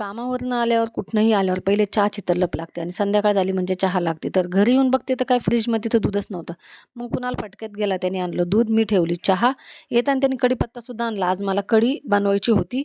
कामावरनं आल्यावर कुठनंही आल्यावर पहिले चहाची तलप लागते आणि संध्याकाळ झाली म्हणजे चहा लागते. तर घरी येऊन बघते तर काय फ्रीजमध्ये तर दूधच नव्हतं. मग कुणाला फटक्यात गेला त्याने आणलं दूध, मी ठेवली चहा. येताना त्यांनी कढीपत्तासुद्धा आणला. आज मला कढी बनवायची होती.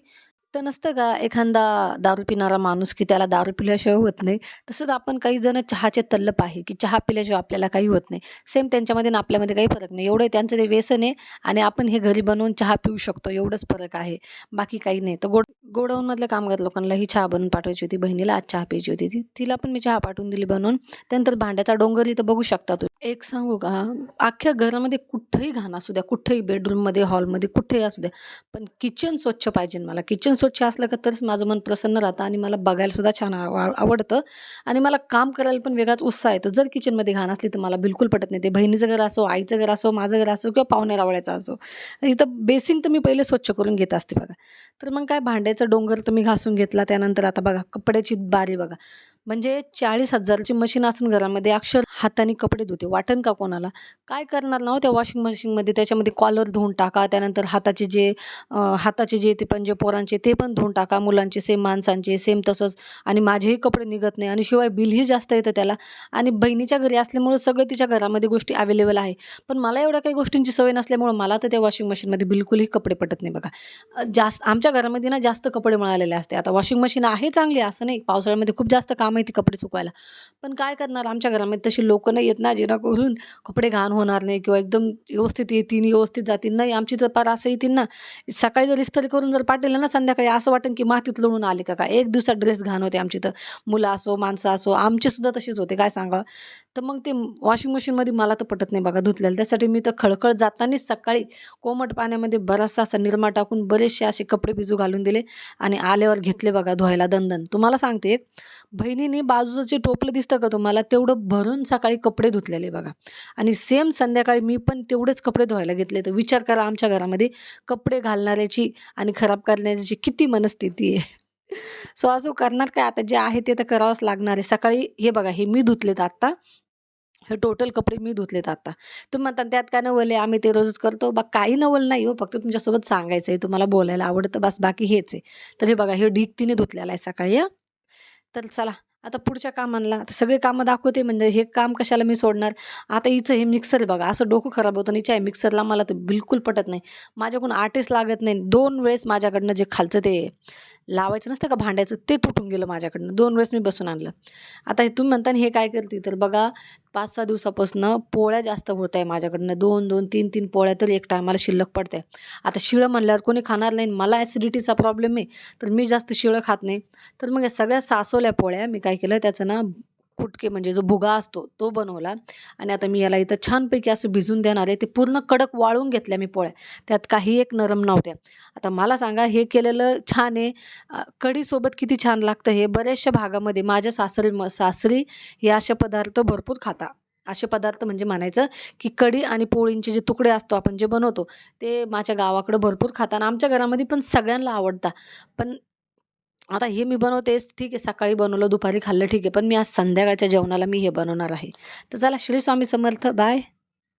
तर नसतं का एखादा दारू पिणारा माणूस की त्याला दारू पिल्याशिवाय होत नाही. तसंच आपण काही जण चहाचे तल्लप आहे, की चहा पिल्याशिवाय आपल्याला काही होत नाही. सेम त्यांच्यामध्ये आणि आपल्यामध्ये काही फरक नाही. एवढं त्यांचं ते व्यसन आहे आणि आपण हे घरी बनवून चहा पिऊ शकतो एवढंच फरक आहे. बाकी काही नाही. तर गोडाऊनमधल्या कामगार लोकांना ही चहा बनवून पाठवायची होती. बहिणीला आज चहा प्यायची होती तिला पण मी चहा पाठवून दिली बनवून. त्यानंतर भांड्याचा डोंगर इथं बघू शकता तुम्ही. एक सांगू का? अख्ख्या घरामध्ये कुठेही घाण असू द्या, कुठेही बेडरूममध्ये, हॉलमध्ये कुठेही असू द्या, पण किचन स्वच्छ पाहिजे मला. किचन स्वच्छ असलं का तरच माझं मन प्रसन्न राहतं आणि मला बघायला सुद्धा छान आवडतं आणि मला काम करायला पण वेगळाच उत्साह येतो. जर किचनमध्ये घाण असली तर मला बिलकुल पटत नाही. ते बहिणीचं घर असो, आईचं घर असो, माझं घर असो किंवा पाहुण्या-रावळ्याचं असो. इथं बेसिन तर मी पहिले स्वच्छ करून घेत असते बघा. तर मग काय भांड्याचा डोंगर तर मी घासून घेतला. त्यानंतर आता बघा कपड्याची बारी बघा. म्हणजे 40,000ची मशीन असून घरामध्ये अक्षर हाताने कपडे धुते. वाटेल का कोणाला? काय करणार ना हो त्या वॉशिंग मशीनमध्ये त्याच्यामध्ये कॉलर धुवून टाका. त्यानंतर हाताचे जे ते पंजे पोरांचे ते पण धुवून टाका. मुलांचे सेम, माणसांचे सेम तसंच आणि माझेही कपडे निघत नाही आणि शिवाय बिलही जास्त येतं त्याला आणि बहिणीच्या घरी असल्यामुळं सगळं तिच्या घरामध्ये गोष्टी अवेलेबल आहे. पण मला एवढ्या काही गोष्टींची सवय नसल्यामुळं मला तर त्या वॉशिंग मशीनमध्ये बिलकुलही कपडे पटत नाही बघा. जास्त आमच्या घरामध्ये ना जास्त कपडे मळालेले असते. आता वॉशिंग मशीन आहे चांगली असं नाही. पावसाळ्यामध्ये खूप जास्त काम आहे ती कपडे सुकवायला. पण काय करणार आमच्या घरामध्ये तशी लोकं नाही आहेत ना, जेणेकरून कपडे घाण होणार नाही किंवा एकदम व्यवस्थित येतील, व्यवस्थित जातील. नाही आमची तर पार असं येतील ना, सकाळी जर इस्त्री करून जर पाठवलं ना, संध्याकाळी असं वाटेल की मातीत लोळून आले का काय. एक दिवसात ड्रेस घाण होते आमची तर. मुलं असो, माणसं असो, आमचे सुद्धा तसेच होते काय सांगावं. तर मग ते वॉशिंग मशीनमध्ये मला तर पटत नाही बघा धुतलेलं. त्यासाठी मी तर खळखळ जातानाच सकाळी कोमट पाण्यामध्ये बराचसा असा निरमा टाकून बरेचसे असे कपडे भिजू घालून दिले आणि आल्यावर घेतले बघा धुवायला दणदण. तुम्हाला सांगते, बहिणीने बाजूचं जे टोपलं दिसतं का तुम्हाला, तेवढं भरून सकाळी कपडे धुतलेले बघा आणि सेम संध्याकाळी मी पण तेवढेच कपडे धुवायला घेतले. तर विचार करा आमच्या घरामध्ये कपडे घालणाऱ्याची आणि खराब करण्याची किती मनस्थिती आहे. सो असं करणार काय आता जे आहे ते तर करावंच लागणार आहे. सकाळी हे बघा हे मी धुतलेत आत्ता. हे टोटल कपडे मी धुतलेत आता. तुम्ही म्हणता त्यात काय नवल आहे, आम्ही ते रोजच करतो. काही नवल नाही हो, फक्त तुमच्यासोबत सांगायचं आहे. तुम्हाला बोलायला आवडतं बस बाकी हेच आहे. तर हे बघा हे ढीग तिने धुतलेला आहे सकाळी हां. तर चला आता पुढच्या कामांना आता सगळे कामं दाखवते म्हणजे हे काम कशाला मी सोडणार. आता हिचं हे मिक्सर आहे बघा असं डोकं खराब होतं आणि हिच्या मिक्सरला मला तर बिलकुल पटत नाही. माझ्याकडून आटेच लागत नाही. 2 वेळेस माझ्याकडनं जे खालचं ते लावायचं नसतं का भांड्याचं ते तुटून गेलं माझ्याकडनं. 2 वेळेस मी बसून आणलं. आता हे तुम्ही म्हणता हे काय करते तर बघा 5-6 दिवसापासून पोळ्या जास्त होत आहे माझ्याकडनं. 2-2, 3-3 पोळ्या तर एक टायमाला शिल्लक पडते. आता शिळं म्हणल्यावर कोणी खाणार नाही. मला ॲसिडिटीचा प्रॉब्लेम आहे, तर मी जास्त शिळं खात नाही. तर मग या सगळ्या सासवल्या पोळ्या मी काय केलं त्याचं ना कुटके म्हणजे जो भुगा असतो तो बनवला आणि आता मी याला इथं छानपैकी असं भिजून देणार आहे. ते पूर्ण कडक वाळून घेतल्या मी पोळ्या. त्यात काही एक नरम नव्हत्या. आता मला सांगा हे केलेलं छान आहे. कढीसोबत किती छान लागतं हे. बऱ्याचशा भागामध्ये माझ्या सासरी हे असे पदार्थ भरपूर खाता. असे पदार्थ म्हणजे म्हणायचं की कढी आणि पोळींचे जे तुकडे असतो आपण जे बनवतो ते माझ्या गावाकडं भरपूर खाता आणि आमच्या घरामध्ये पण सगळ्यांना आवडतात. पण आता हे मी बनवतेच ठीक आहे, सकाळी बनवलं, दुपारी खाल्लं ठीक आहे. पण मी आज संध्याकाळच्या जेवणाला मी हे बनवणार आहे. तर चला श्री स्वामी समर्थ. बाय.